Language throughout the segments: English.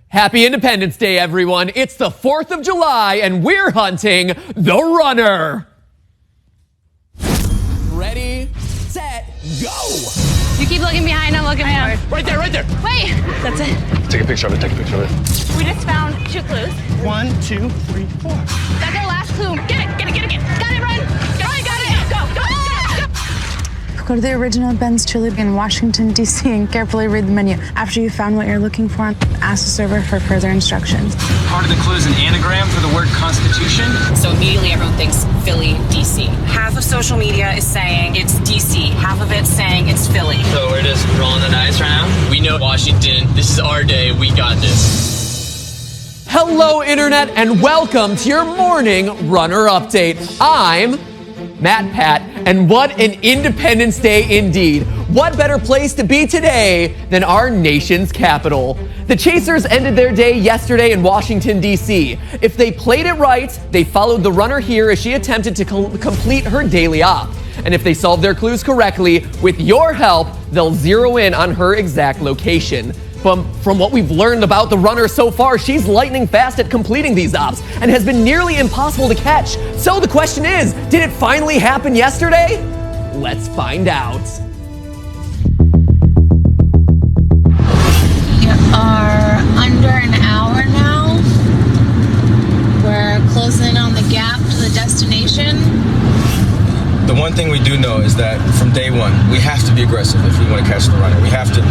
Happy Independence Day, everyone. It's the 4th of July, and we're hunting the runner. Ready, set, go. You keep looking behind, I'm looking forward. Right there, right there. Wait, that's it. Take a picture of it, take a picture of it. We just found 2 clues. 1, 2, 3, 4. That's our last clue. Get it. Got it, run. Run, got it. Go. Go to the original Ben's Chili in Washington, D.C. and carefully read the menu. After you found what you're looking for, ask the server for further instructions. Part of the clue is an anagram for the word Constitution. So immediately everyone thinks Philly, DC. Half of social media is saying it's DC. Half of it's saying it's Philly. So we're just rolling the dice right now. We know Washington. This is our day. We got this. Hello, Internet, and welcome to your morning runner update. I'm Matt Pat, and what an Independence Day indeed. What better place to be today than our nation's capital? The Chasers ended their day yesterday in Washington, D.C. If they played it right, they followed the runner here as she attempted to complete her daily op. And if they solved their clues correctly, with your help, they'll zero in on her exact location. From what we've learned about the runner so far, she's lightning fast at completing these ops and has been nearly impossible to catch. So the question is, did it finally happen yesterday? Let's find out. We are under an hour now. We're closing on the gap to the destination. The one thing we do know is that from day one, we have to be aggressive if we want to catch the runner. We have to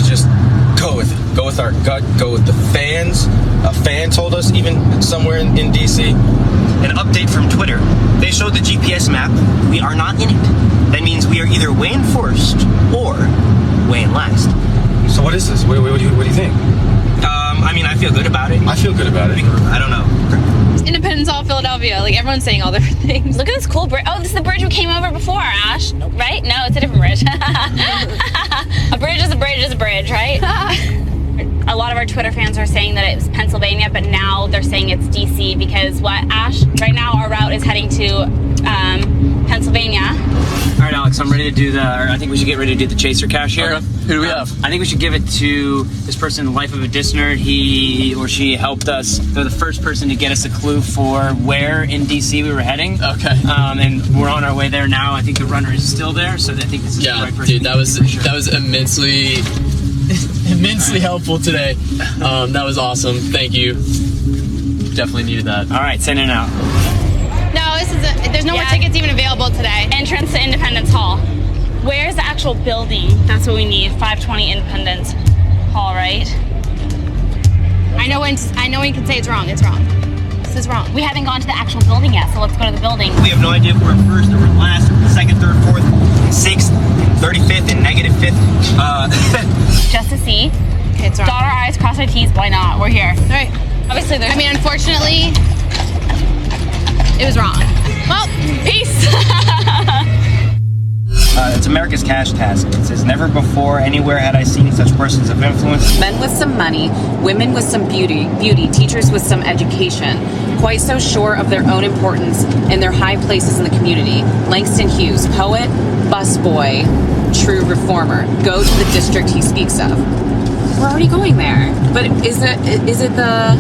just go with it. Go with our gut, go with the fans. A fan told us, even somewhere in DC. An update from Twitter. They showed the GPS map. We are not in it. That means we are either weighing first or weighing last. So what is this? What do you think? I feel good about it. I feel good about it. I don't know. Independence Hall, Philadelphia. Like, everyone's saying all different things. Look at this cool bridge. Oh, this is the bridge we came over before, Ash. Nope. Right? No, it's a different bridge. A bridge is a bridge is a bridge, right? A lot of our Twitter fans are saying that it's Pennsylvania, but now they're saying it's DC because what, Ash? Right now our route is heading to Pennsylvania. All right, Alex, I'm ready to do I think we should get ready to do the chaser cache here. Okay. Who do we have? I think we should give it to this person, Life of a Disner. He or she helped us. They're the first person to get us a clue for where in DC we were heading. Okay. And we're on our way there now. I think the runner is still there, so I think this is the right person. Dude, that was immensely helpful today. That was awesome. Thank you. Definitely needed that. All right, sending it out. No, there's no more tickets even available today. Entrance to Independence Hall. Where's the actual building? That's what we need. 520 Independence Hall, right? I know when you can say it's wrong. It's wrong. This is wrong. We haven't gone to the actual building yet, so let's go to the building. We have no idea if we're in first or in last, or second, third, fourth, sixth, 35th, and -5th. Just to see. Okay, it's wrong. Dot our I's, cross our T's. Why not? We're here. All right. Obviously, there's. Unfortunately, it was wrong. Well, Peace. It's America's Cash Task. It says, never before, anywhere had I seen such persons of influence. Men with some money, women with some beauty, teachers with some education, quite so sure of their own importance in their high places in the community. Langston Hughes, poet, busboy, true reformer. Go to the district he speaks of. We're already going there. But is it the...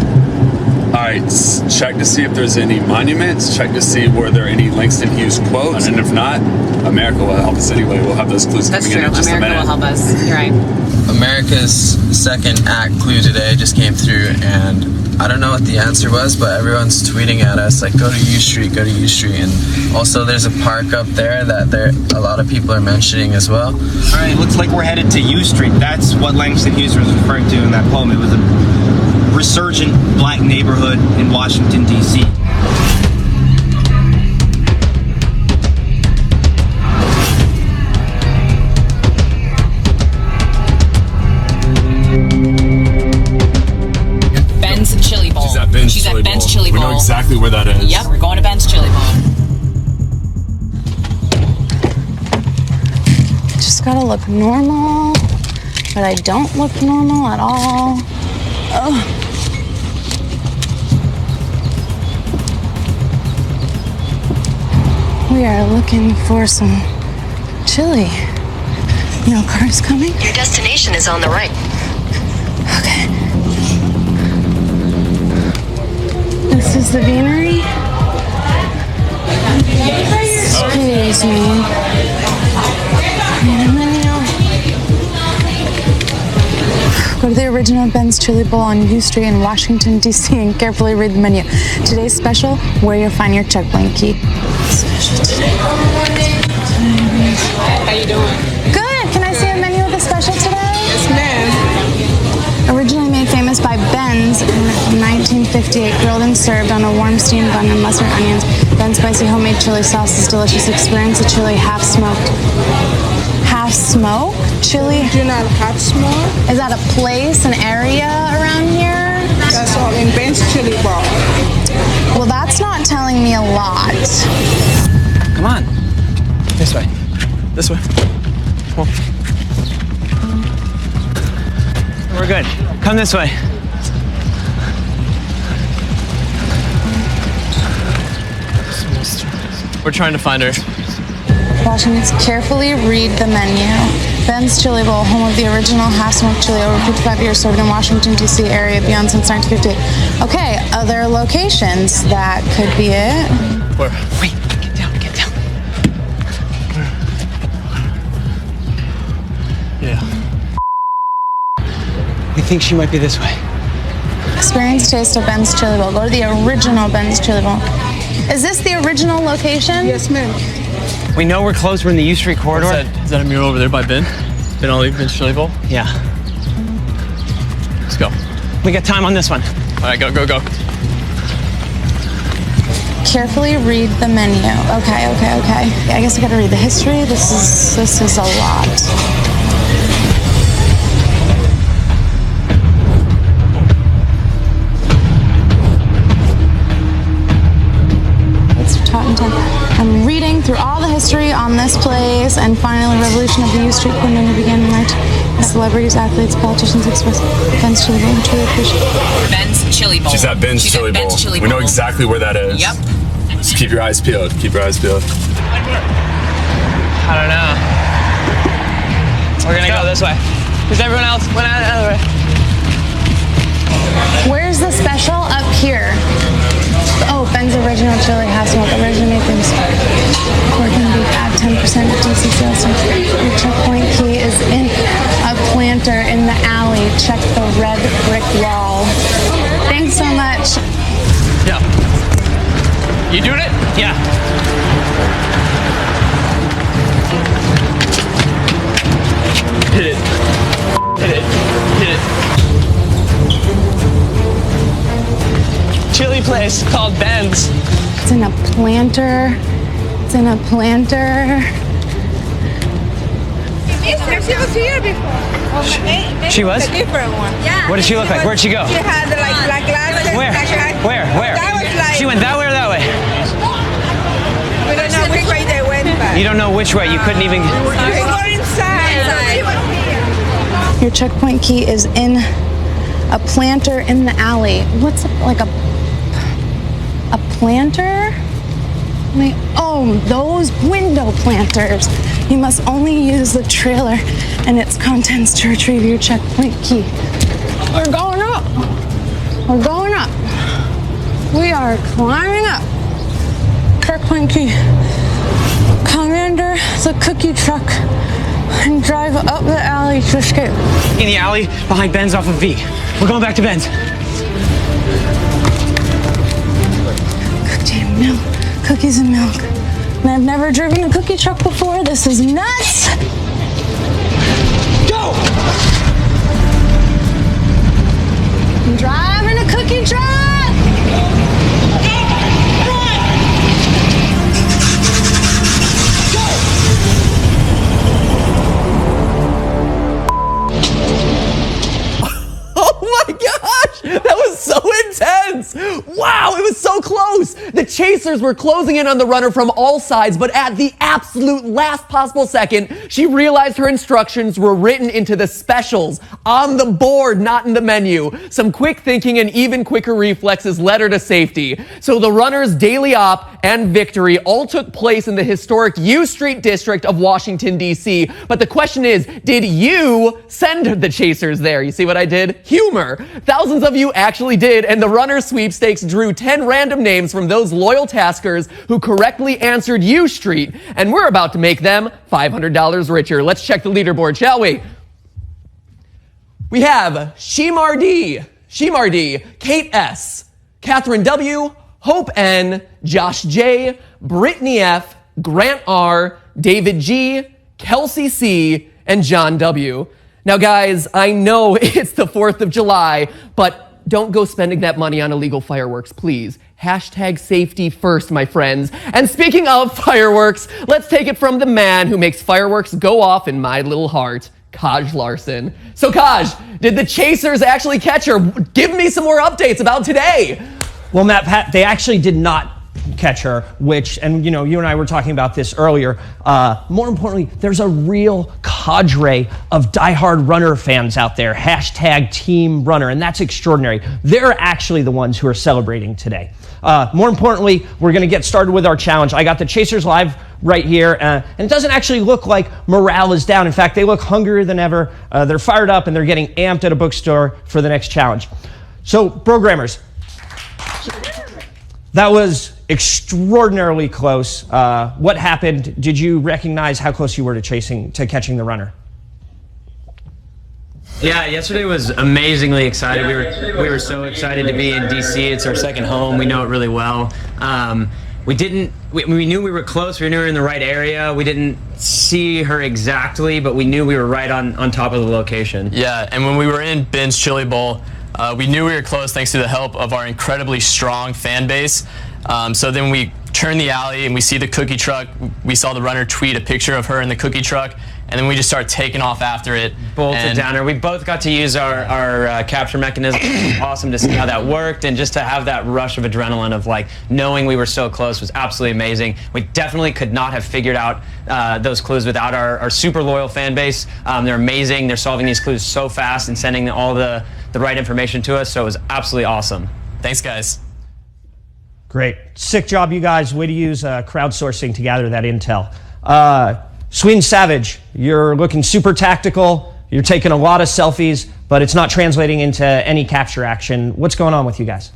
All right, check to see if there's any monuments, check to see were there any Langston Hughes quotes, and if not, America will help us anyway. We'll have those clues That's coming true. in just America a minute. will help us. You're right. America's second act clue today just came through, and I don't know what the answer was, but everyone's tweeting at us like, go to U Street, and also there's a park up there that a lot of people are mentioning as well. All right, looks like we're headed to U Street. That's what Langston Hughes was referring to in that poem. It was a resurgent black neighborhood in Washington, D.C. Ben's Chili Bowl. She's at Ben's Chili Bowl. We know exactly where that is. Yep, we're going to Ben's Chili Bowl. Just gotta look normal, but I don't look normal at all. Ugh. We are looking for some chili. No cars coming? Your destination is on the right. Okay. This is the beanery. Excuse me. And then, go to the original Ben's Chili Bowl on U Street in Washington, D.C. and carefully read the menu. Today's special, where you'll find your checkpoint key. Special today. How you doing? Good. Can I see a menu of the special today? Yes, ma'am. Originally made famous by Ben's in 1958, grilled and served on a warm steamed bun and mustard onions. Ben's spicy homemade chili sauce is delicious. Experience the chili half smoked. Half smoked? Chili? Do not half smoke. Is that a place, an area around here? That's all in Ben's Chili Bowl. Well, that's not telling me a lot. Come on. This way. This way. Come on. We're good. Come this way. We're trying to find her. Washington's carefully read the menu. Ben's Chili Bowl, home of the original half-smoked chili, over 55 years, served in Washington, D.C. area, beyond since 1958. Okay, other locations. That could be it. Where? Wait, get down, get down. Yeah. We think she might be this way. Experience taste of Ben's Chili Bowl. Go to the original Ben's Chili Bowl. Is this the original location? Yes, ma'am. We know we're close. We're in the U Street corridor. Is that a mural over there by Ben? Ben Ollie, Ben's Chili Bowl? Yeah. Let's go. We got time on this one. All right, go, go, go. Carefully read the menu. Okay. I guess I gotta read the history. This is a lot. I'm reading through all the history on this place, and finally, revolution of the U Street Corner began in March. Celebrities, athletes, politicians express Ben's Chili Bowl. Truly appreciate Ben's Chili Bowl. She's at Ben's Chili Bowl. We know exactly where that is. Yep. Just keep your eyes peeled. Keep your eyes peeled. I don't know. We're gonna go this way. Because everyone else went out the other way. Where's the special? Up here. Oh, Ben's original chili half smoke, originally things. Working beef, add 10% to DC sales. Your checkpoint key is in a planter in the alley. Check the red brick wall. Thanks so much. Yeah. You doing it? Yeah. Hit it. Hit it. Hit it. Chili place called Ben's. It's in a planter. It's in a planter. She was here before. She was? A different one. Yeah. What did she look like? Where'd she go? She had like black glasses. Where? Where? That was like. She went that way or that way? We don't know which way they went, but. You don't know which way. You couldn't even. We were inside. Your checkpoint key is in a planter in the alley. What's like a planter? Oh, those window planters. You must only use the trailer and its contents to retrieve your checkpoint key. We're going up. We're going up. We are climbing up. Checkpoint key. Come under the cookie truck and drive up the alley to escape. In the alley behind Ben's off of V. We're going back to Ben's. Cooked milk, cookies and milk. And I've never driven a cookie truck before. This is nuts. Go! I'm driving a cookie truck. That was so intense! Wow, it was so close! The chasers were closing in on the runner from all sides, but at the absolute last possible second, she realized her instructions were written into the specials on the board, not in the menu. Some quick thinking and even quicker reflexes led her to safety. So the runner's daily op and victory all took place in the historic U Street district of Washington, D.C. But the question is, did you send the chasers there? You see what I did? Humor. Thousands of you actually did, and the runner sweep sweepstakes drew 10 random names from those loyal taskers who correctly answered U Street, and we're about to make them $500 richer. Let's check the leaderboard, shall we? We have Shemar D, Kate S, Catherine W, Hope N, Josh J, Brittany F, Grant R, David G, Kelsey C, and John W. Now, guys, I know it's the 4th of July, but don't go spending that money on illegal fireworks, please. Hashtag safety first, my friends. And speaking of fireworks, let's take it from the man who makes fireworks go off in my little heart, Kaj Larson. So, Kaj, did the Chasers actually catch her? Give me some more updates about today. Well, Matt, Pat, they actually did not catch her, which, and you and I were talking about this earlier. More importantly, there's a real cadre of diehard runner fans out there, hashtag team runner, and that's extraordinary. They're actually the ones who are celebrating today. More importantly, we're going to get started with our challenge. I got the Chasers live right here, and it doesn't actually look like morale is down. In fact, they look hungrier than ever. They're fired up, and they're getting amped at a bookstore for the next challenge. So, programmers, that was extraordinarily close. What happened? Did you recognize how close you were to catching the runner? Yeah, yesterday was amazingly excited. We were so excited to be in DC. It's our second home. We know it really well. We knew we were close. We knew we were in the right area. We didn't see her exactly, but we knew we were right on top of the location. Yeah, and when we were in Ben's Chili Bowl, we knew we were close thanks to the help of our incredibly strong fan base. So then we turn the alley and we see the cookie truck. We saw the runner tweet a picture of her in the cookie truck, and then we just start taking off after it. Bolted down her. We both got to use our capture mechanism. It was awesome to see how that worked, and just to have that rush of adrenaline of like knowing we were so close was absolutely amazing. We definitely could not have figured out those clues without our super loyal fan base. They're amazing. They're solving these clues so fast and sending all the right information to us, so it was absolutely awesome. Thanks, guys. Great. Sick job, you guys. Way to use crowdsourcing to gather that intel. Sweden Savage, you're looking super tactical. You're taking a lot of selfies, but it's not translating into any capture action. What's going on with you guys?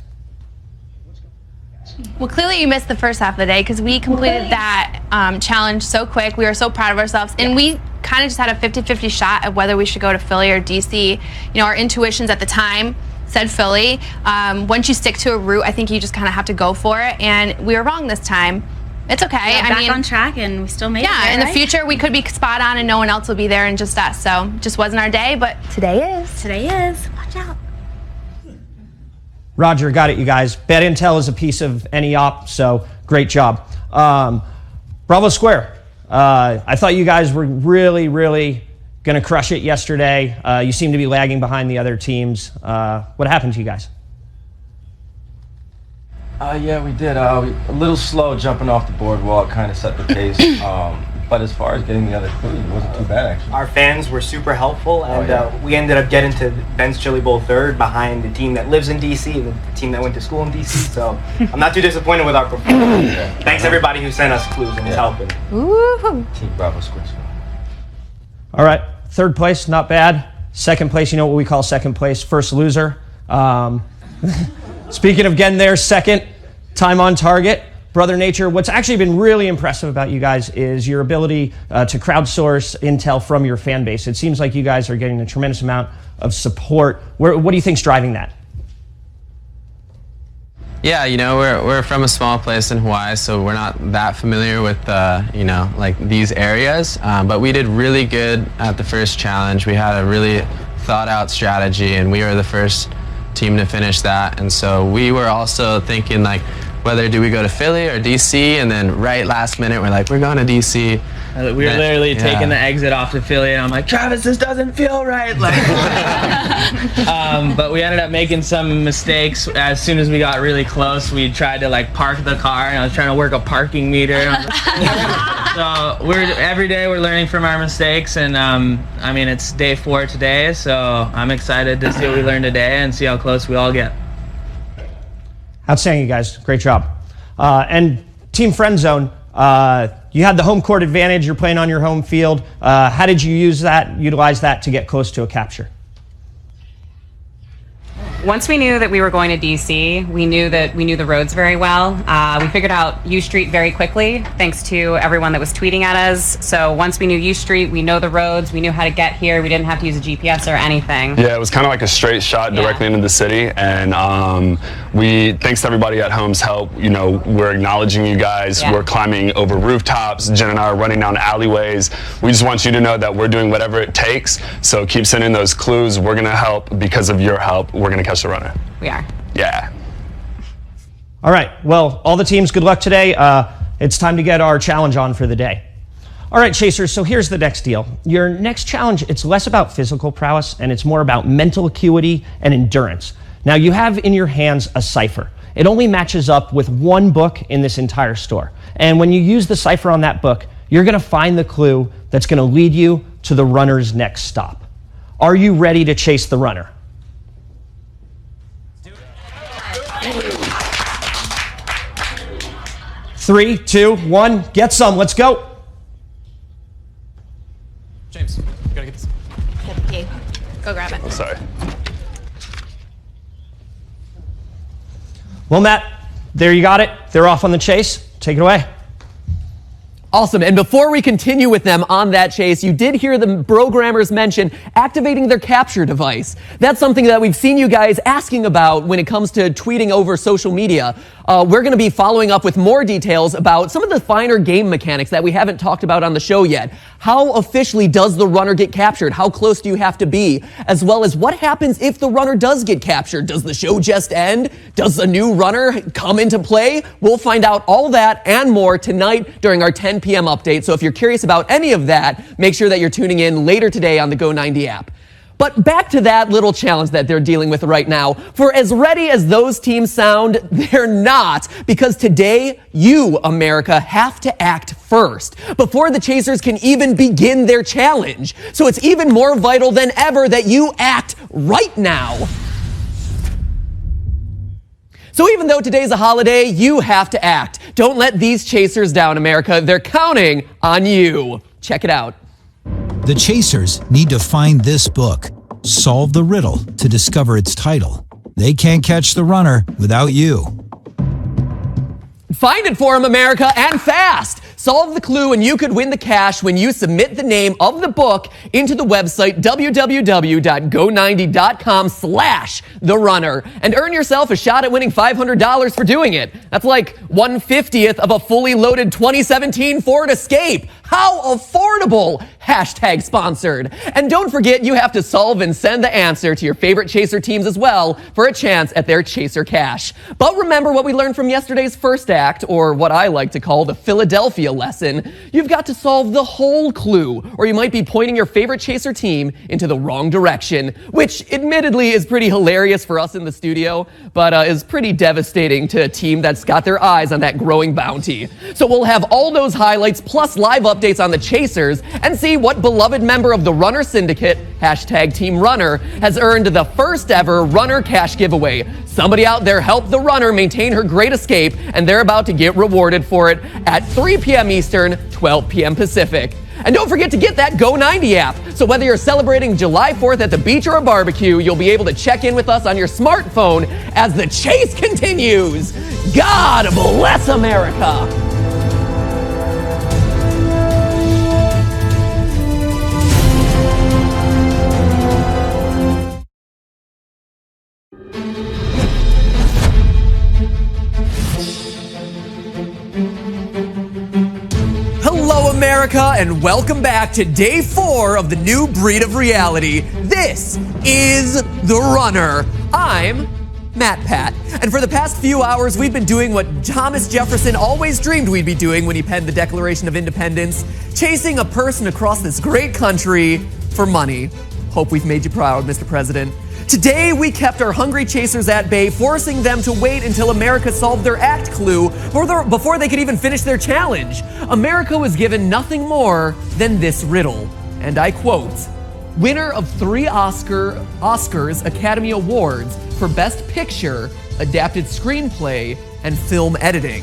Well, clearly you missed the first half of the day because we completed that challenge so quick. We were so proud of ourselves, and we kind of just had a 50-50 shot of whether we should go to Philly or DC. You know, our intuitions at the time said Philly. Once you stick to a route, I think you just kind of have to go for it, and we were wrong this time. It's okay. Yeah, back on track, and we still made it. Yeah, in the future we could be spot on and no one else will be there and just us. So just wasn't our day, but today is. Today is. Watch out. Roger, got it, you guys. Bad intel is a piece of any op, so great job. Bravo Square. I thought you guys were really, really going to crush it yesterday. You seem to be lagging behind the other teams. What happened to you guys? Yeah, we did. A little slow jumping off the boardwalk, kind of set the pace. But as far as getting the other clues, it wasn't too bad, actually. Our fans were super helpful, and we ended up getting to Ben's Chili Bowl third behind the team that lives in DC, the team that went to school in DC. So I'm not too disappointed with our performance. Thanks everybody who sent us clues and was helping. Woo-hoo. Team Bravo Square. All right, third place, not bad. Second place, you know what we call second place? First loser. Speaking of getting there, second, time on target. Brother Nature, what's actually been really impressive about you guys is your ability to crowdsource intel from your fan base. It seems like you guys are getting a tremendous amount of support. What do you think's driving that? Yeah, you know, we're from a small place in Hawaii, so we're not that familiar with, you know, like these areas. But we did really good at the first challenge. We had a really thought out strategy, and we were the first team to finish that. And so we were also thinking, like, whether do we go to Philly or DC, and then right last minute we're like, we're going to DC. We were literally taking the exit off to Philly, and I'm like, Travis, this doesn't feel right. Like, but we ended up making some mistakes. As soon as we got really close, we tried to like park the car, and I was trying to work a parking meter. So every day we're learning from our mistakes, and I mean, it's day 4 today, so I'm excited to see what we learned today and see how close we all get. Outstanding, you guys. Great job. And Team Friend Zone, you had the home court advantage. You're playing on your home field. How did you utilize that to get close to a capture? Once we knew that we were going to DC, we knew the roads very well. We figured out U Street very quickly, thanks to everyone that was tweeting at us. So once we knew U Street, we know the roads, we knew how to get here. We didn't have to use a GPS or anything. Yeah, it was kind of like a straight shot directly into the city, and thanks to everybody at home's help, you know, we're acknowledging you guys. We're climbing over rooftops. Jen and I are running down alleyways. We just want you to know that we're doing whatever it takes. So keep sending those clues. We're gonna help. Because of your help, we're gonna catch the runner. We are. Yeah. All right, well, all the teams, good luck today. It's time to get our challenge on for the day. All right, Chasers, so here's the next deal. Your next challenge, it's less about physical prowess and it's more about mental acuity and endurance. Now, you have in your hands a cipher. It only matches up with one book in this entire store. And when you use the cipher on that book, you're gonna find the clue that's gonna lead you to the runner's next stop. Are you ready to chase the runner? 3, 2, 1, get some, let's go. James, you gotta get this. Okay, go grab it. Oh, sorry. Well, Matt, there you got it. They're off on the chase. Take it away. Awesome. And before we continue with them on that chase, you did hear the programmers mention activating their capture device. That's something that we've seen you guys asking about when it comes to tweeting over social media. We're going to be following up with more details about some of the finer game mechanics that we haven't talked about on the show yet. How officially does the runner get captured? How close do you have to be? As well as what happens if the runner does get captured? Does the show just end? Does a new runner come into play? We'll find out all that and more tonight during our 10 p.m. update. So if you're curious about any of that, make sure that you're tuning in later today on the Go90 app. But back to that little challenge that they're dealing with right now. For as ready as those teams sound, they're not, because today, you, America, have to act first before the Chasers can even begin their challenge. So it's even more vital than ever that you act right now. So even though today's a holiday, you have to act. Don't let these Chasers down, America. They're counting on you. Check it out. The Chasers need to find this book, solve the riddle to discover its title. They can't catch the runner without you. Find it for them, America, and fast! Solve the clue and you could win the cash when you submit the name of the book into the website www.go90.com/therunner and earn yourself a shot at winning $500 for doing it. That's like 1/50th of a fully loaded 2017 Ford Escape. How affordable! Hashtag sponsored. And don't forget, you have to solve and send the answer to your favorite Chaser teams as well for a chance at their Chaser cash. But remember what we learned from yesterday's first act, or what I like to call the Philadelphia lesson. You've got to solve the whole clue, or you might be pointing your favorite Chaser team into the wrong direction, which admittedly is pretty hilarious for us in the studio, but is pretty devastating to a team that's got their eyes on that growing bounty. So we'll have all those highlights plus live updates on the Chasers and see what beloved member of the Runner Syndicate, hashtag Team Runner, has earned the first ever Runner Cash giveaway. Somebody out there helped the runner maintain her great escape, and they're about to get rewarded for it at 3 p.m. Eastern, 12 p.m. Pacific. And don't forget to get that Go90 app. So whether you're celebrating July 4th at the beach or a barbecue, you'll be able to check in with us on your smartphone as the chase continues. God bless America. Hello, America, and welcome back to day 4 of the new breed of reality. This is The Runner. I'm Matt Pat, and for the past few hours, we've been doing what Thomas Jefferson always dreamed we'd be doing when he penned the Declaration of Independence, chasing a person across this great country for money. Hope we've made you proud, Mr. President. Today, we kept our hungry chasers at bay, forcing them to wait until America solved their act clue before they could even finish their challenge. America was given nothing more than this riddle, and I quote, winner of 3 Oscars Academy Awards for Best Picture, Adapted Screenplay, and Film Editing.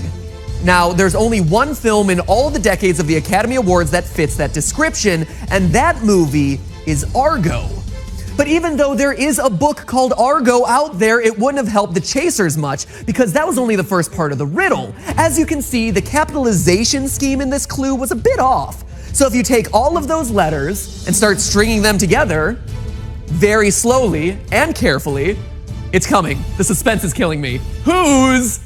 Now, there's only one film in all the decades of the Academy Awards that fits that description, and that movie is Argo. But even though there is a book called Argo out there, it wouldn't have helped the chasers much, because that was only the first part of the riddle. As you can see, the capitalization scheme in this clue was a bit off. So if you take all of those letters and start stringing them together, very slowly and carefully, it's coming. The suspense is killing me. Whose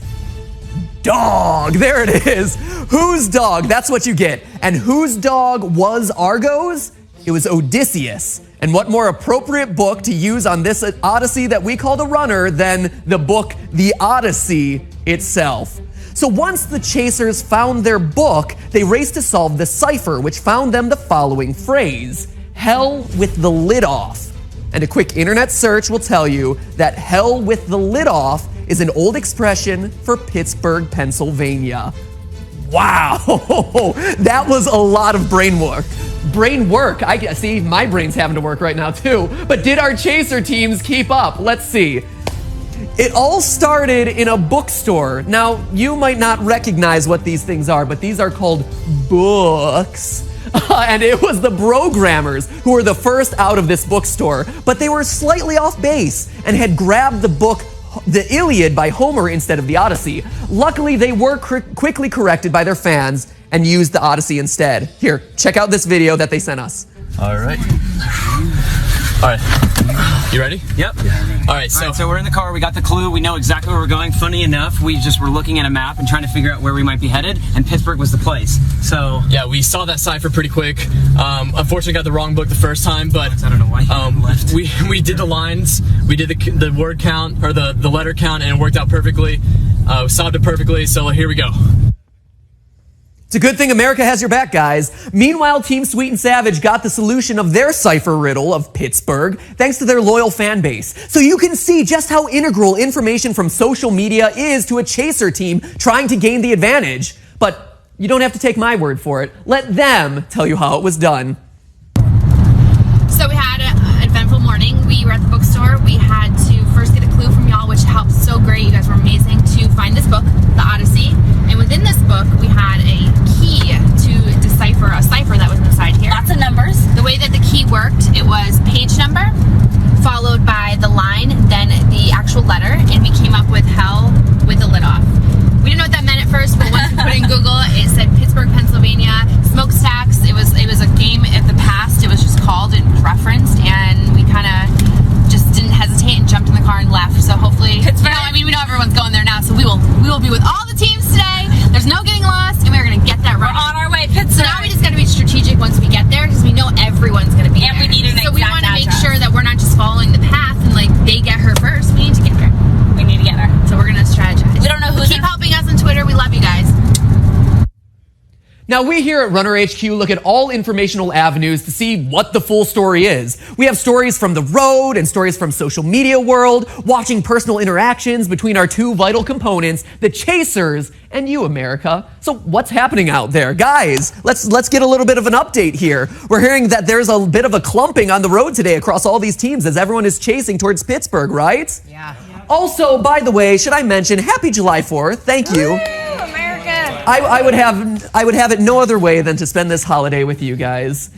dog? There it is. Whose dog? That's what you get. And whose dog was Argo's? It was Odysseus. And what more appropriate book to use on this Odyssey that we call the Runner than the book The Odyssey itself? So once the chasers found their book, they raced to solve the cipher, which found them the following phrase: hell with the lid off. And a quick internet search will tell you that hell with the lid off is an old expression for Pittsburgh, Pennsylvania. Wow, that was a lot of brain work. Brain work, I see my brain's having to work right now too. But did our chaser teams keep up? Let's see. It all started in a bookstore. Now, you might not recognize what these things are, but these are called books. And it was the Brogrammers who were the first out of this bookstore, but they were slightly off base and had grabbed the book The Iliad by Homer instead of the Odyssey. Luckily, they were quickly corrected by their fans and used the Odyssey instead. Here, check out this video that they sent us. All right. All right. You ready? Yep. All right, so we're in the car. We got the clue. We know exactly where we're going. Funny enough, we just were looking at a map and trying to figure out where we might be headed, and Pittsburgh was the place. So yeah, we saw that cipher pretty quick. Unfortunately, got the wrong book the first time, but I don't know why left. we did the lines, we did the word count or the letter count, and it worked out perfectly. We solved it perfectly. So here we go. It's a good thing America has your back, guys. Meanwhile, Team Sweet and Savage got the solution of their cipher riddle of Pittsburgh thanks to their loyal fan base. So you can see just how integral information from social media is to a chaser team trying to gain the advantage. But you don't have to take my word for it. Let them tell you how it was done. So we had an eventful morning. We were at the bookstore. We had to first get a clue from y'all, which helped so great. You guys were amazing to find this book, The Odyssey. And within this book, we had a key to decipher a cipher that was inside here. Lots of numbers. The way that the key worked, it was page number, followed by the line, then the actual letter, and we came up with hell with the lid off. We didn't know what that meant at first, but once we put it in Google, it said Pittsburgh, Pennsylvania, smokestacks. It was a game of the past. It was just called and referenced, and we kind of just didn't hesitate and jumped in the car and left. So hopefully, we know everyone's going there now, so we will be with all the teams today. There's no getting lost, and we're gonna get that right. We're on our way, Pittsburgh. So now we just gotta be strategic once we get there, because we know everyone's gonna be and there. We need an so we want to make address. sure that we're not just following the path and like they get her first. We need to get her. We need to get her. So we're gonna strategize. We don't know who. Keep helping us on Twitter. We love you guys. Now, we here at Runner HQ look at all informational avenues to see what the full story is. We have stories from the road and stories from social media world, watching personal interactions between our two vital components, the chasers and you, America. So what's happening out there? Guys, let's get a little bit of an update here. We're hearing that there's a bit of a clumping on the road today across all these teams as everyone is chasing towards Pittsburgh, right? Yeah. Also, by the way, should I mention, happy July 4th. Thank you. America. I would have it no other way than to spend this holiday with you guys.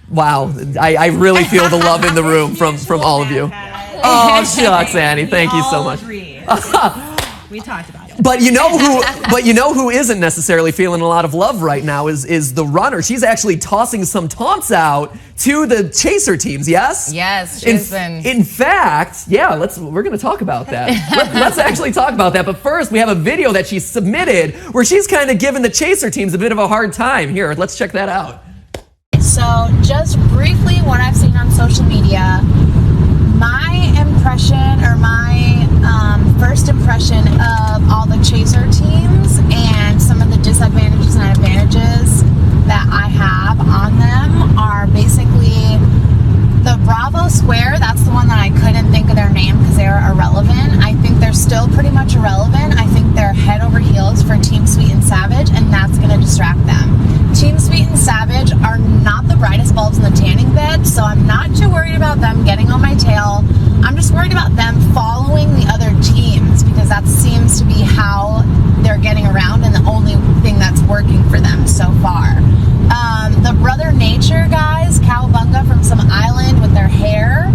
Wow, I really feel the love in the room from all of you. Oh, shucks, Annie, thank you so much. We talked about it. But you know who isn't necessarily feeling a lot of love right now is the runner. She's actually tossing some taunts out to the chaser teams. Yes. Yes, she's been. In fact, yeah. We're going to talk about that. Let's actually talk about that. But first, we have a video that she submitted where she's kind of giving the chaser teams a bit of a hard time. Here, let's check that out. So, just briefly, what I've seen on social media, my impression or my first impression of all the chaser teams and some of the disadvantages and advantages that I have on them are basically the Bravo Square. That's the one that I couldn't think of their name because they're irrelevant. I think they're still pretty much irrelevant. I think they're head over heels for Team Sweet and Savage, and that's going to distract them. Team Sweet and Savage are not the brightest bulbs in the tanning bed, so I'm not too worried about them getting on my tail. I'm just worried about them following the other teams because that seems to be how they're getting around and the only thing that's working for them so far. The Brother Nature guys, Cowabunga from some island with their hair,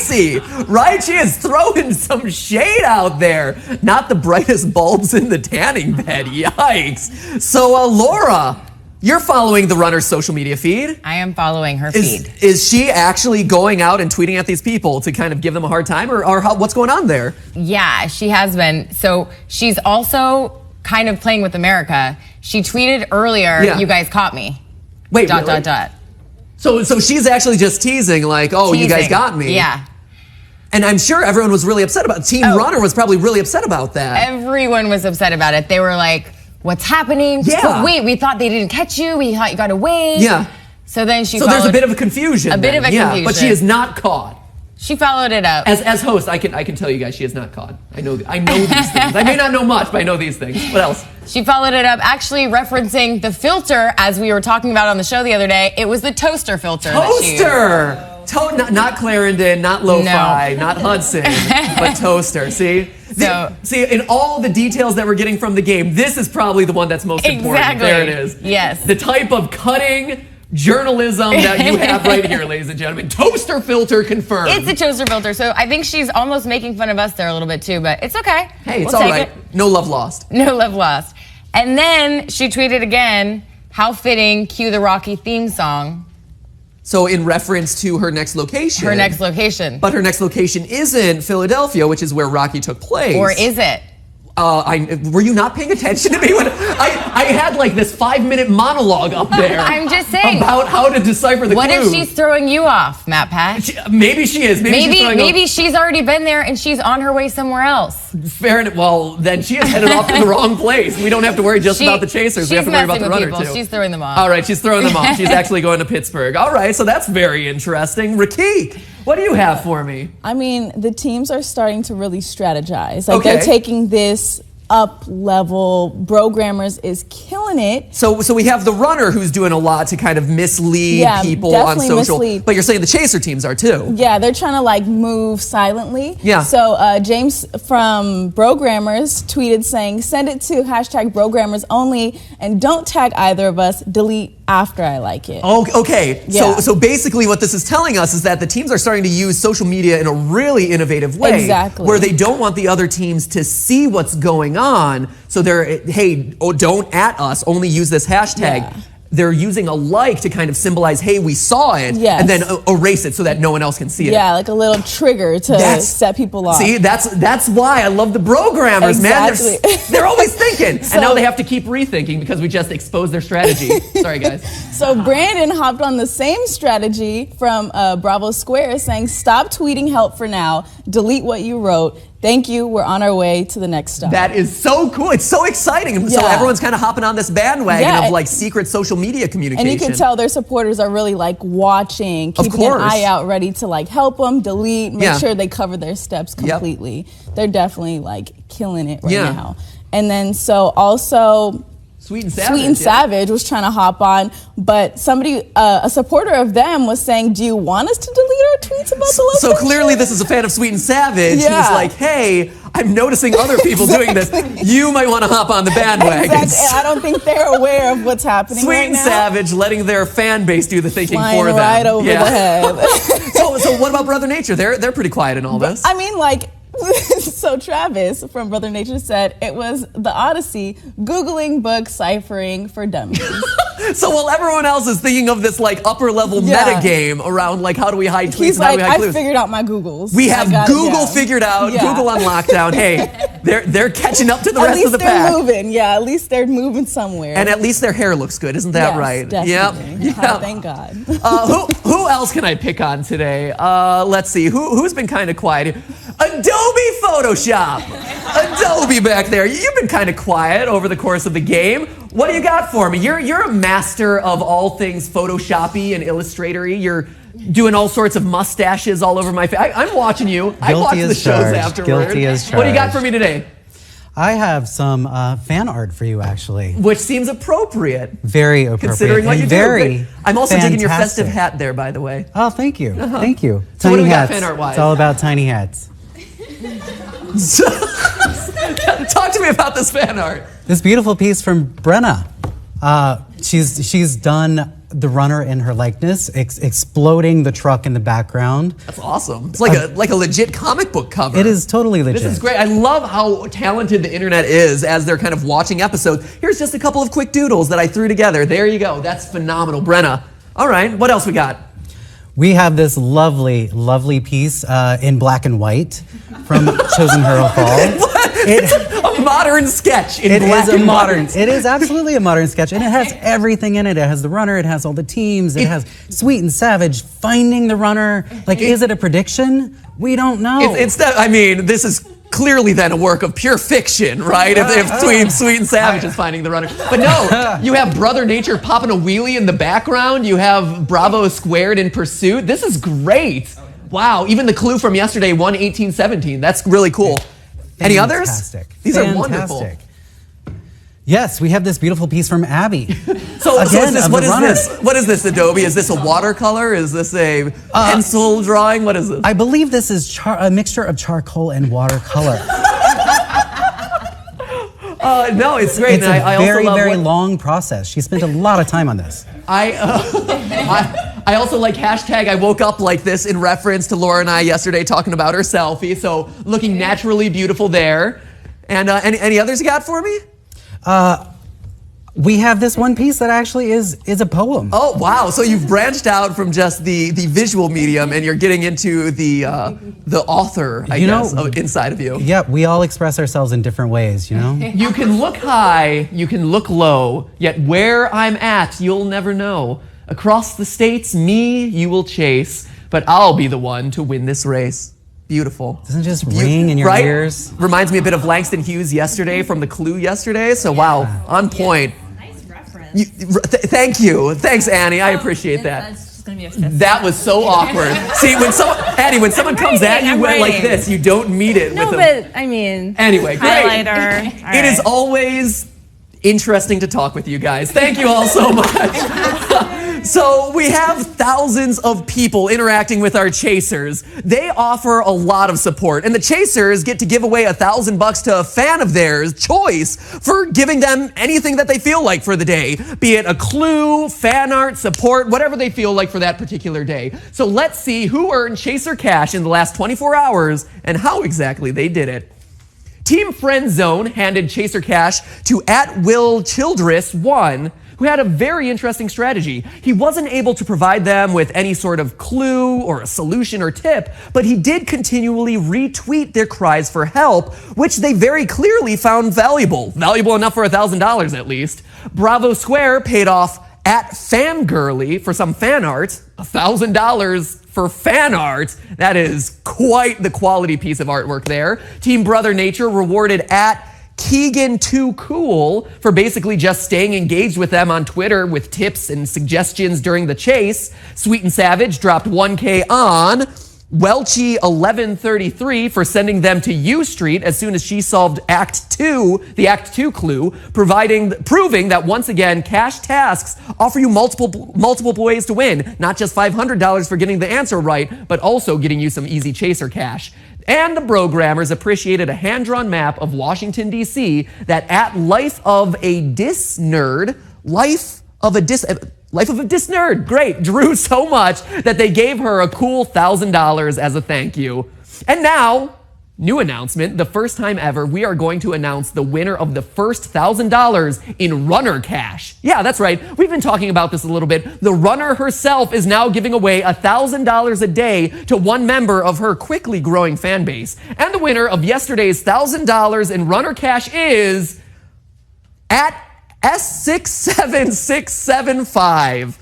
spicy, right? She is throwing some shade out there. Not the brightest bulbs in the tanning bed. Yikes. So, Laura, you're following the runner's social media feed. I am following her feed. Is she actually going out and tweeting at these people to kind of give them a hard time, or what's going on there? Yeah, She has been. So she's also kind of playing with America. She tweeted earlier, Yeah. "You guys caught me." Wait, dot, really? dot, dot. So she's actually just teasing, like, oh, you guys Teasing. got me. Yeah. And I'm sure everyone was really upset about it. Team Runner was probably really upset about that. Everyone was upset about it. They were like, "What's happening? Yeah. Wait, we thought they didn't catch you. We thought you got away." Yeah. So then she So there's a followed- bit of a confusion. A bit of a confusion. But she is not caught. She followed it up. As host, I can tell you guys she is not caught. I know these things. I may not know much, but I know these things. What else? She followed it up actually referencing the filter, as we were talking about on the show the other day. It was the toaster filter. that she used. Toaster! Not Clarendon, not Lo-Fi, not Hudson, but Toaster. See? See, in all the details that we're getting from the game, this is probably the one that's most important. Exactly. There it is. Yes. The type of cutting journalism that you have right here, ladies and gentlemen. Toaster filter confirmed. It's a toaster filter, so I think she's almost making fun of us there a little bit too, but it's okay. Hey, it's We'll all take right. it. No love lost. No love lost. And then she tweeted again, "How fitting, cue the Rocky theme song." So in reference to her next location. Her next location. But her next location isn't Philadelphia, which is where Rocky took place. Or is it? Were you not paying attention to me when I had like this 5-minute monologue up there? I'm just saying. About how to decipher the What clue. if she's throwing you off, Matt Pat? Maybe she is. Maybe she's already been there and she's on her way somewhere else. Fair enough. Well, then she is headed off to the wrong place. We don't have to worry just about the chasers. We have to worry about the runner too. She's throwing them off. All right, she's throwing them off. She's actually going to Pittsburgh. All right, so that's very interesting. Rakik, what do you have for me? I mean, the teams are starting to really strategize. Like Okay. they're taking this up level. Programmers is killing it. So we have the runner who's doing a lot to kind of mislead people on definitely social. mislead. But you're saying the chaser teams are too. Yeah, they're trying to like move silently. Yeah. So James from Brogrammers tweeted saying, "Send it to #Brogrammers only and don't tag either of us. Delete after I like it." Oh, okay. Yeah. So basically what this is telling us is that the teams are starting to use social media in a really innovative way. Exactly. Where they don't want the other teams to see what's going on. So they're, hey, don't at us, only use this hashtag. Yeah. They're using a like to kind of symbolize, hey, we saw it, Yes. and then erase it so that no one else can see it. Yeah, like a little trigger to set people off. See, that's why I love the Brogrammers, Exactly. man. They're always thinking. So- and now they have to keep rethinking because we just exposed their strategy. Sorry, guys. So Brandon hopped on the same strategy from Bravo Square saying, "Stop tweeting help for now. Delete what you wrote. Thank you. We're on our way to the next stop." That is so cool. It's so exciting. And so Yeah. everyone's kind of hopping on this bandwagon Yeah. of like secret social media communication. And you can tell their supporters are really like watching, Of keeping an course. eye out, ready to like help them, delete, make Yeah. sure they cover their steps completely. They're definitely like killing it right Yeah. now. And then so also Sweet and Savage was trying to hop on, but somebody, a supporter of them was saying, "Do you want us to delete our tweets about the location?" So clearly this is a fan of Sweet and Savage Yeah. who's like, hey, I'm noticing other people doing this. You might want to hop on the bandwagon. Exactly. I don't think they're aware of what's happening Sweet right and now. Savage letting their fan base do the thinking Flying for them. right over the head. So what about Brother Nature? They're pretty quiet in all this. I mean, like, so Travis from Brother Nature said it was the Odyssey, Googling book ciphering for dummies. So while everyone else is thinking of this like upper level meta game around like how do we hide tweets He's and how like, do we hide I clues. figured out my Googles. We have I got it Google down. figured out, Yeah. Google on lockdown. Hey, they're catching up to the At rest least of the they're pack. moving. Yeah, at least they're moving somewhere. And at least their hair looks good, isn't that Yes, right? definitely. Yep. Oh, thank God. Who else can I pick on today? Let's see. Who's been kind of quiet? Adobe Photoshop. Adobe back there. You've been kind of quiet over the course of the game. What do you got for me? You're a master of all things Photoshoppy and Illustrator-y. You're doing all sorts of mustaches all over my face. I'm watching you. I watch the shows afterward. Guilty as charged. What do you got for me today? I have some fan art for you, actually. Which seems appropriate. Very appropriate. Considering what and you very do. I'm also digging your festive fantastic. hat there, by the way. Oh, thank you. Uh-huh. Thank you. So what do Tiny we got hats. fan art-wise? It's all about tiny hats. Talk to me about this fan art. This beautiful piece from Brenna. She's done the runner in her likeness, exploding the truck in the background. That's awesome. It's like a legit comic book cover. It is totally legit. This is great. I love how talented the internet is as they're kind of watching episodes. Here's just a couple of quick doodles that I threw together. There you go. That's phenomenal. Brenna. All right, what else we got? We have this lovely, lovely piece in black and white from Chosen Hero Fall. It's a modern sketch in black and white. It is absolutely a modern sketch, and it has everything in it. It has the runner, it has all the teams, it has Sweet and Savage finding the runner. Like, is it a prediction? We don't know. It's that. I mean, this is clearly then a work of pure fiction, right? If Sweet and Savage is finding the runner. But no, you have Brother Nature popping a wheelie in the background. You have Bravo Squared in pursuit. This is great. Wow, even the clue from yesterday, 1:18:17. That's really cool. Any others? These are wonderful. Yes, we have this beautiful piece from Abby. What is this, Adobe? Is this a watercolor? Is this a pencil drawing? What is this? I believe this is a mixture of charcoal and watercolor. No, it's great. It's a very long process. She spent a lot of time on this. I also like hashtag I woke up like this in reference to Laura and I yesterday talking about her selfie. So looking naturally beautiful there. And any others you got for me? We have this one piece that actually is a poem. Oh, wow. So you've branched out from just the visual medium and you're getting into the author, I guess, inside of you. Yeah, we all express ourselves in different ways, you know? You can look high, you can look low, yet where I'm at, you'll never know. Across the states, me you will chase, but I'll be the one to win this race. Beautiful. Doesn't it just ring in your ears? Reminds me a bit of Langston Hughes yesterday from the Clue yesterday. So wow, on point. Nice reference. Thank you. Thanks, Annie. I appreciate that. That's just gonna be a fist. That was so awkward. See, when someone comes at you like this, you don't meet it with them. But I mean. Anyway, great. Highlighter. It is always interesting to talk with you guys. Thank you all so much. So we have thousands of people interacting with our chasers. They offer a lot of support, and the chasers get to give away $1,000 to a fan of theirs choice for giving them anything that they feel like for the day, be it a clue, fan art, support, whatever they feel like for that particular day. So let's see who earned chaser cash in the last 24 hours and how exactly they did it. Team Friend Zone handed chaser cash to @WillChildress1, who had a very interesting strategy. He wasn't able to provide them with any sort of clue or a solution or tip, but he did continually retweet their cries for help, which they very clearly found valuable. Valuable enough for $1,000 at least. Bravo Square paid off @Fangirly for some fan art. $1,000 for fan art. That is quite the quality piece of artwork there. Team Brother Nature rewarded @Keegan2Cool for basically just staying engaged with them on Twitter with tips and suggestions during the chase. Sweet and Savage dropped 1K on Welchie1133 for sending them to U Street as soon as she solved the Act 2 clue, proving that once again, cash tasks offer you multiple ways to win, not just $500 for getting the answer right, but also getting you some easy chaser cash. And the Brogrammers appreciated a hand-drawn map of Washington, D.C. that Life of a Dis Nerd, great, drew so much that they gave her a cool $1,000 as a thank you. And now, new announcement, the first time ever, we are going to announce the winner of the first $1,000 in runner cash. Yeah, that's right. We've been talking about this a little bit. The runner herself is now giving away $1,000 a day to one member of her quickly growing fan base. And the winner of yesterday's $1,000 in runner cash is S67675.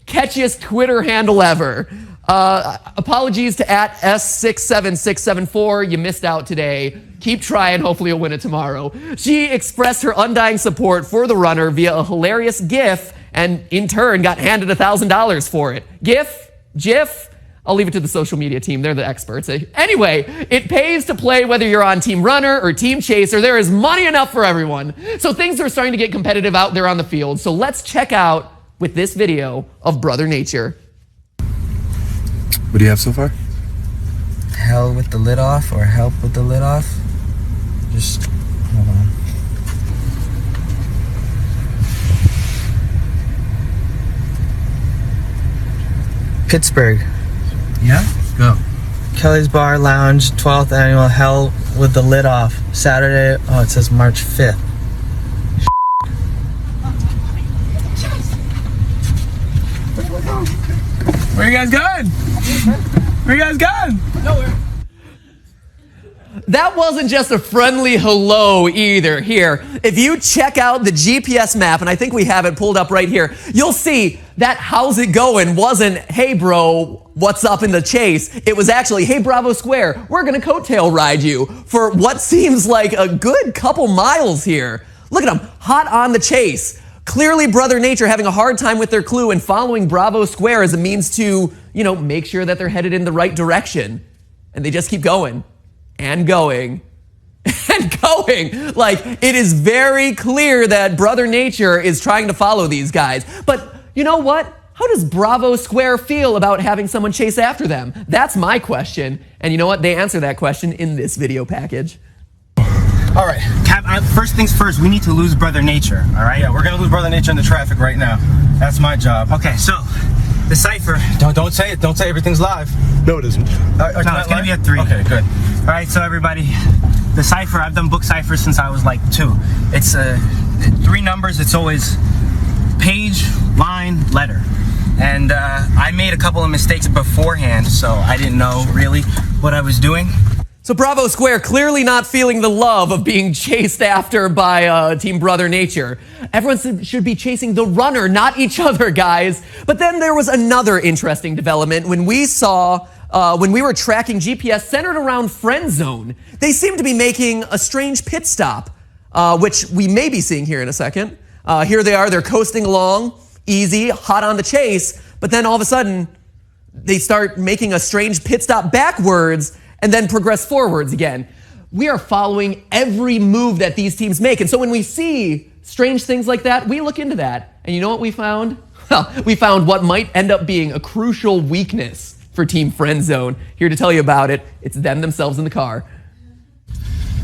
Catchiest Twitter handle ever. Apologies to @S67674. You missed out today. Keep trying. Hopefully you'll win it tomorrow. She expressed her undying support for the runner via a hilarious GIF and in turn got handed $1,000 for it. GIF? I'll leave it to the social media team. They're the experts. Anyway, it pays to play whether you're on Team Runner or Team Chaser. There is money enough for everyone. So things are starting to get competitive out there on the field. So let's check out with this video of Brother Nature. What do you have so far? Hell with the lid off or help with the lid off. Just hold on. Pittsburgh. Yeah? Go. Kelly's Bar Lounge, 12th annual Hell with the Lid Off. Saturday, oh, it says March 5th. Where you guys going? Where you guys going? Nowhere. That wasn't just a friendly hello either. Here, if you check out the GPS map, and I think we have it pulled up right here, you'll see that how's it going wasn't, hey bro, what's up in the chase? It was actually, hey Bravo Square, we're gonna coattail ride you for what seems like a good couple miles here. Look at them, hot on the chase. Clearly Brother Nature having a hard time with their clue and following Bravo Square as a means to, make sure that they're headed in the right direction. And they just keep going. And going, and going. Like, it is very clear that Brother Nature is trying to follow these guys. But you know what? How does Bravo Square feel about having someone chase after them? That's my question. And you know what? They answer that question in this video package. All right, Cap, first things first, we need to lose Brother Nature, all right? Yeah, we're gonna lose Brother Nature in the traffic right now. That's my job. Okay, so, the cipher. Don't say it. Don't say everything's live. No, it isn't. No, it's gonna be at 3. Okay, good. All right, so everybody, the cipher, I've done book ciphers since I was like 2. It's 3 numbers, it's always page, line, letter. And I made a couple of mistakes beforehand, so I didn't know really what I was doing. So Bravo Square clearly not feeling the love of being chased after by Team Brother Nature. Everyone should be chasing the runner, not each other, guys. But then there was another interesting development when we saw, when we were tracking GPS centered around Friend Zone. They seem to be making a strange pit stop, which we may be seeing here in a second. Here they are, they're coasting along, easy, hot on the chase, but then all of a sudden, they start making a strange pit stop backwards and then progress forwards again. We are following every move that these teams make. And so when we see strange things like that, we look into that. And you know what we found? Well, we found what might end up being a crucial weakness for Team Friend Zone. Here to tell you about it, it's them themselves in the car.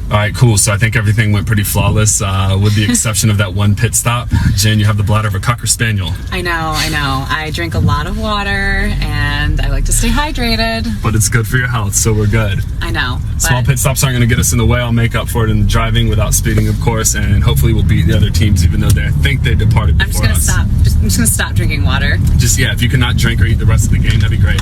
All right, cool. So I think everything went pretty flawless, with the exception of that one pit stop. Jen, you have the bladder of a Cocker Spaniel. I know. I drink a lot of water and I like to stay hydrated. But it's good for your health, so we're good. I know. Small pit stops aren't going to get us in the way. I'll make up for it in the driving without speeding, of course, and hopefully we'll beat the other teams, even though I think they departed before us. I'm just going to stop drinking water. Yeah, if you cannot drink or eat the rest of the game, that'd be great.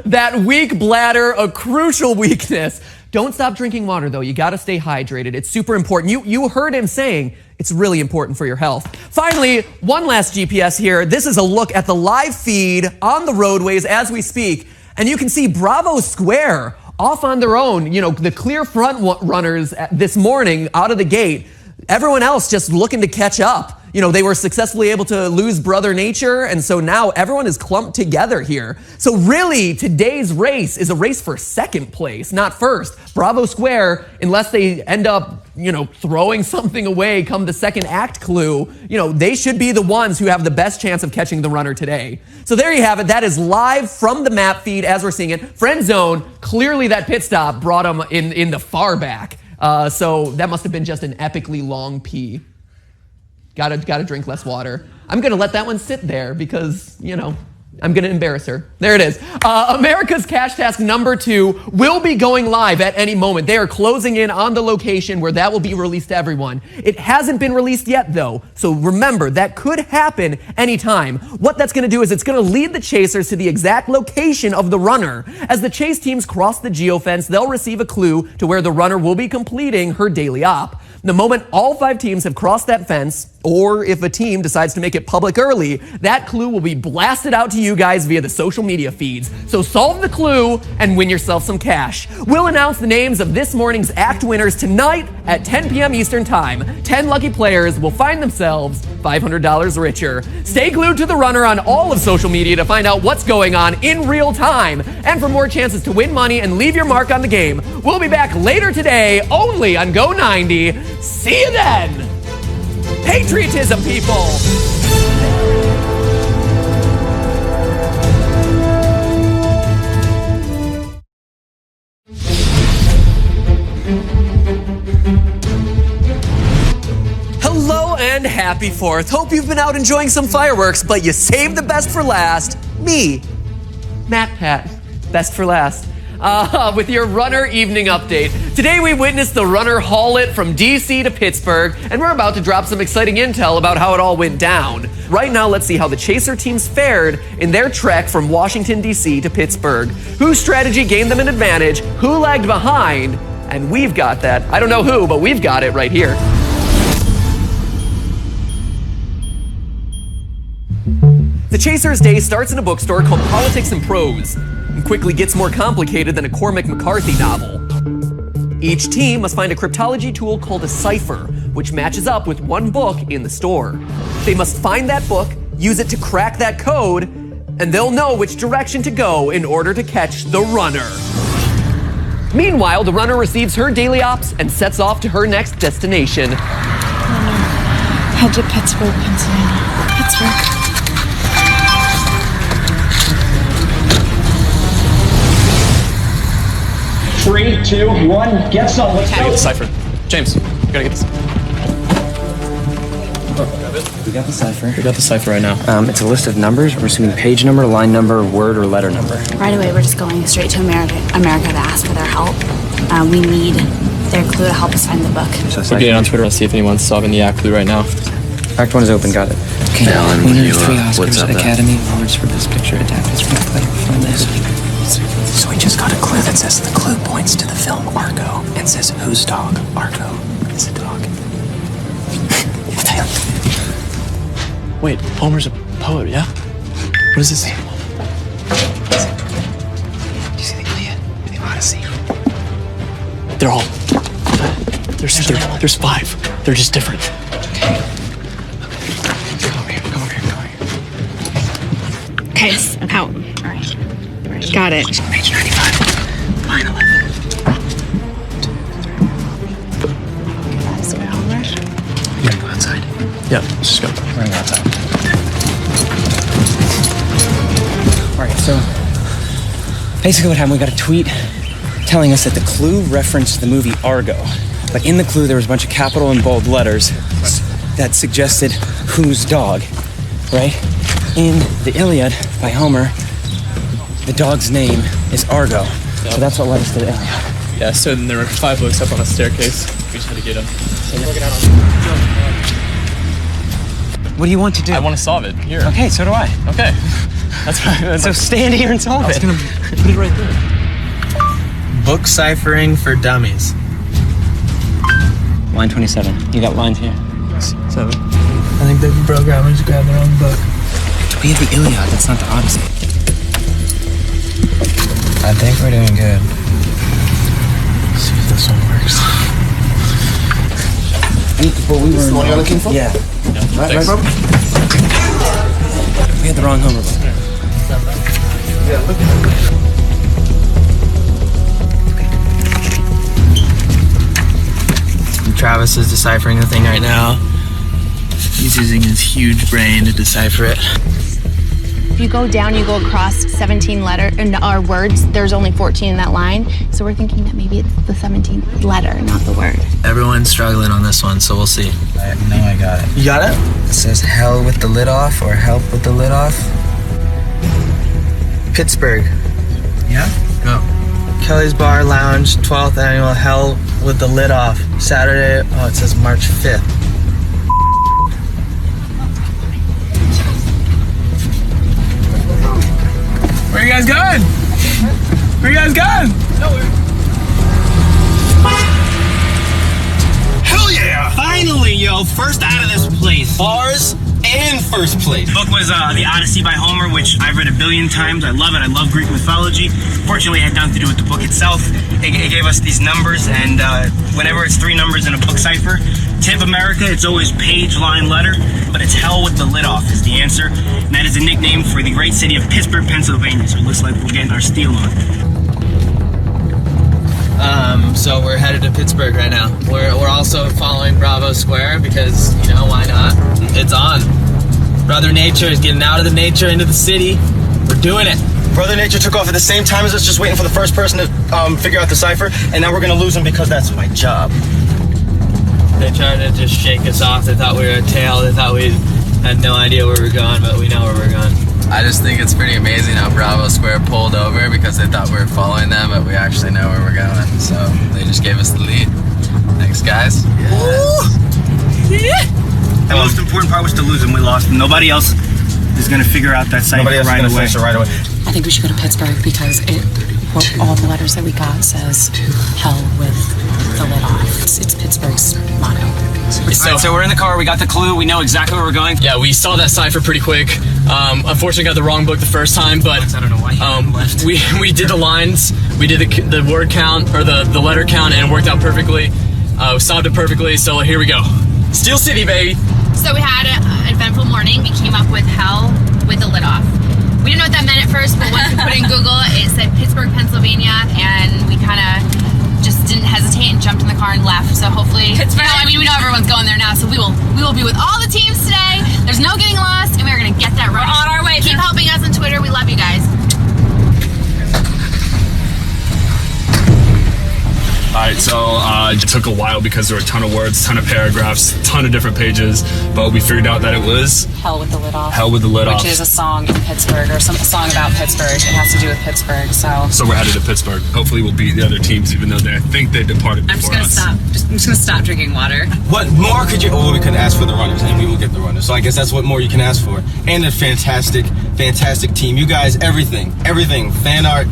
That weak bladder, a crucial weakness. Don't stop drinking water, though. You got to stay hydrated. It's super important. You heard him saying it's really important for your health. Finally, one last GPS here. This is a look at the live feed on the roadways as we speak. And you can see Bravo Square off on their own. The clear front runners this morning out of the gate. Everyone else just looking to catch up. They were successfully able to lose Brother Nature, and so now everyone is clumped together here. So really, today's race is a race for second place, not first. Bravo Square, unless they end up, throwing something away come the second act clue, they should be the ones who have the best chance of catching the runner today. So there you have it. That is live from the map feed as we're seeing it. Friend Zone, clearly that pit stop brought them in the far back. So that must have been just an epically long pee. Gotta drink less water. I'm gonna let that one sit there because, I'm gonna embarrass her. There it is. America's Cash Task number 2 will be going live at any moment. They are closing in on the location where that will be released to everyone. It hasn't been released yet though, so remember, that could happen anytime. What that's gonna do is it's gonna lead the chasers to the exact location of the runner. As the chase teams cross the geofence, they'll receive a clue to where the runner will be completing her daily op. The moment all 5 teams have crossed that fence, or if a team decides to make it public early, that clue will be blasted out to you guys via the social media feeds. So solve the clue and win yourself some cash. We'll announce the names of this morning's act winners tonight at 10 p.m. Eastern Time. 10 lucky players will find themselves $500 richer. Stay glued to the runner on all of social media to find out what's going on in real time. And for more chances to win money and leave your mark on the game, we'll be back later today only on Go 90. See you then! Patriotism, people! Hello and happy 4th. Hope you've been out enjoying some fireworks, but you saved the best for last. Me, Matt Pat, best for last. With your runner evening update. Today we witnessed the runner haul it from DC to Pittsburgh, and we're about to drop some exciting intel about how it all went down. Right now, let's see how the Chaser teams fared in their trek from Washington, DC to Pittsburgh. Whose strategy gained them an advantage, who lagged behind, and we've got that. I don't know who, but we've got it right here. The Chaser's day starts in a bookstore called Politics and Prose, and quickly gets more complicated than a Cormac McCarthy novel. Each team must find a cryptology tool called a cipher, which matches up with one book in the store. They must find that book, use it to crack that code, and they'll know which direction to go in order to catch the runner. Meanwhile, the runner receives her daily ops and sets off to her next destination. Head to Pittsburgh, Pennsylvania. Pittsburgh. 3, 2, 1, get some. Let's Get go. the cipher. James, you gotta get this. We got the cipher. We got the cipher right now. It's a list of numbers. We're assuming page number, line number, word, or letter number. Right away, we're just going straight to America to ask for their help. We need their clue to help us find the book. We're getting on Twitter to see if anyone's solving the clue right now. Act 1 is open, got it. Okay, winner 3 Oscars, Academy Awards for Best Picture, adapted screenplay from this. So we just got a clue that says the clue points to the film Argo and says whose dog? Argo. It's a dog. Wait, Homer's a poet, yeah? What does this say? Do you see the Iliad? The Odyssey? They're all. There's 5. They're just different. Okay. Come over here. Okay, I'm out. All right. Got it. Page 95, line 11. 2, 3. Is there Homer? You gotta go outside. Yeah, let's just go. We're going outside. Alright, so basically what happened, we got a tweet telling us that the clue referenced the movie Argo. But in the clue there was a bunch of capital and bold letters that suggested whose dog, right? In the Iliad by Homer, the dog's name is Argo. Yep. So that's what led us to the Iliad. Yeah, so then there were 5 books up on a staircase. We just had to get them. What do you want to do? I want to solve it. Here. Okay, so do I. Okay. That's right. So stand here and solve it. I was gonna put it right there. Book ciphering for dummies. Line 27. You got lines here. 7. I think the programmers grabbed their own book. We have the Iliad, that's not the Odyssey. I think we're doing good. Let's see if this one works. This is the one you're looking for? Yeah. Right, bro? We had the wrong Homer book. Yeah, look. Travis is deciphering the thing right now. He's using his huge brain to decipher it. If you go down, you go across 17 words. There's only 14 in that line. So we're thinking that maybe it's the 17th letter, not the word. Everyone's struggling on this one, so we'll see. I got it. You got it? It says hell with the lid off or help with the lid off. Pittsburgh. Yeah? Go. Kelly's Bar Lounge, 12th annual Hell with the Lid Off. Saturday, it says March 5th. Where you guys going? Where you guys going? Nowhere. Hell yeah! Finally, yo, first out of this place. Bars and first place. The book was The Odyssey by Homer, which I've read a billion times. I love it. I love Greek mythology. Fortunately, it had nothing to do with the book itself. It gave us these numbers, and whenever it's 3 numbers in a book cipher, tip America, it's always page, line, letter, but it's hell with the lid off is the answer, and that is a nickname for the great city of Pittsburgh, Pennsylvania, so it looks like we're getting our steal on. So we're headed to Pittsburgh right now. We're also following Bravo Square because, you know, why not? It's on. Brother Nature is getting out of the nature into the city. We're doing it. Brother Nature took off at the same time as us, just waiting for the first person to figure out the cipher, and now we're gonna lose him because that's my job. They tried to just shake us off. They thought we were a tail. They thought we had no idea where we're going, but we know where we're going. I just think it's pretty amazing how Bravo Square pulled over because they thought we were following them, but we actually know where we're going. So they just gave us the lead. Thanks, guys. Yeah. The most important part was to lose, and we lost. Nobody else is going to figure out that site right away. I think we should go to Pittsburgh because all the letters that we got says hell with the lid off. It's Pittsburgh's motto. So we're in the car. We got the clue. We know exactly where we're going. Yeah, we saw that cipher pretty quick. Unfortunately, got the wrong book the first time, but I don't know why left. we did the lines, we did the word count or the letter count, and it worked out perfectly. We solved it perfectly. So here we go. Steel City, baby. So we had an eventful morning. We came up with hell with the lid off. We didn't know what that meant at first, but once we put it in Google, it said Pittsburgh, Pennsylvania, and we kind of just didn't hesitate and jumped in the car and left. So hopefully, Pittsburgh. We know everyone's going there now, so we will be with all the teams today. There's no getting lost, and we're gonna get that right. We're on our way. Keep helping us on Twitter. We love you guys. All right, so it took a while because there were a ton of words, ton of paragraphs, ton of different pages, but we figured out that it was Hell with the Lid Off. Hell with the Lid Off. Which is a song in Pittsburgh, or a song about Pittsburgh. It has to do with Pittsburgh, So we're headed to Pittsburgh. Hopefully we'll beat the other teams, even though I think they departed before us. I'm just gonna stop drinking water. What more could you? Oh, we can ask for the runners, and we will get the runners. So I guess that's what more you can ask for. And a fantastic team. You guys, everything. Fan art,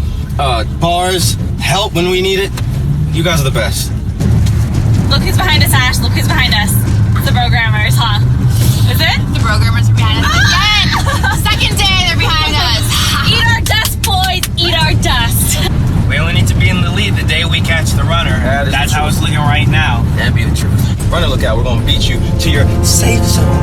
bars, help when we need it. You guys are the best. Look who's behind us, Ash. Look who's behind us. The programmers, huh? Is it? The programmers are behind us again. Second day they're behind us. Eat our dust, boys. Eat our dust. We only need to be in the lead the day we catch the runner. That's how it's looking right now. That'd be the truth. Runner, look out. We're going to beat you to your safe zone.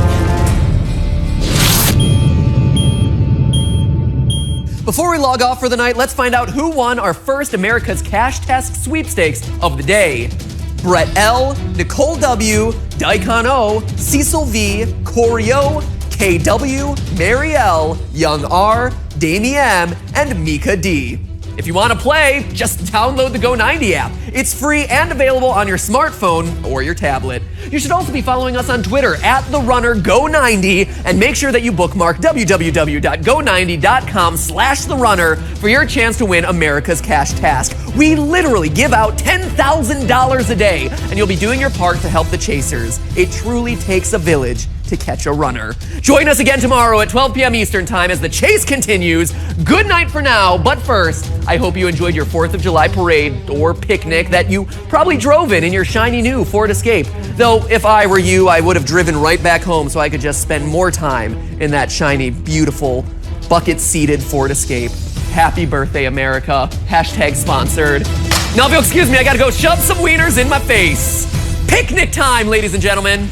Before we log off for the night, let's find out who won our first America's Cash Task sweepstakes of the day. Brett L, Nicole W, Daikon O, Cecil V, Corey O, KW, Mary L, Young R, Damie M, and Mika D. If you want to play, just download the Go90 app. It's free and available on your smartphone or your tablet. You should also be following us on Twitter @TheRunnerGo90 and make sure that you bookmark www.go90.com/therunner for your chance to win America's Cash Task. We literally give out $10,000 a day, and you'll be doing your part to help the chasers. It truly takes a village to catch a runner. Join us again tomorrow at 12 p.m. Eastern Time as the chase continues. Good night for now, but first, I hope you enjoyed your 4th of July parade or picnic that you probably drove in your shiny new Ford Escape. Though, if I were you, I would have driven right back home so I could just spend more time in that shiny, beautiful, bucket-seated Ford Escape. Happy birthday, America. #sponsored. Now, if you'll excuse me, I gotta go shove some wieners in my face. Picnic time, ladies and gentlemen.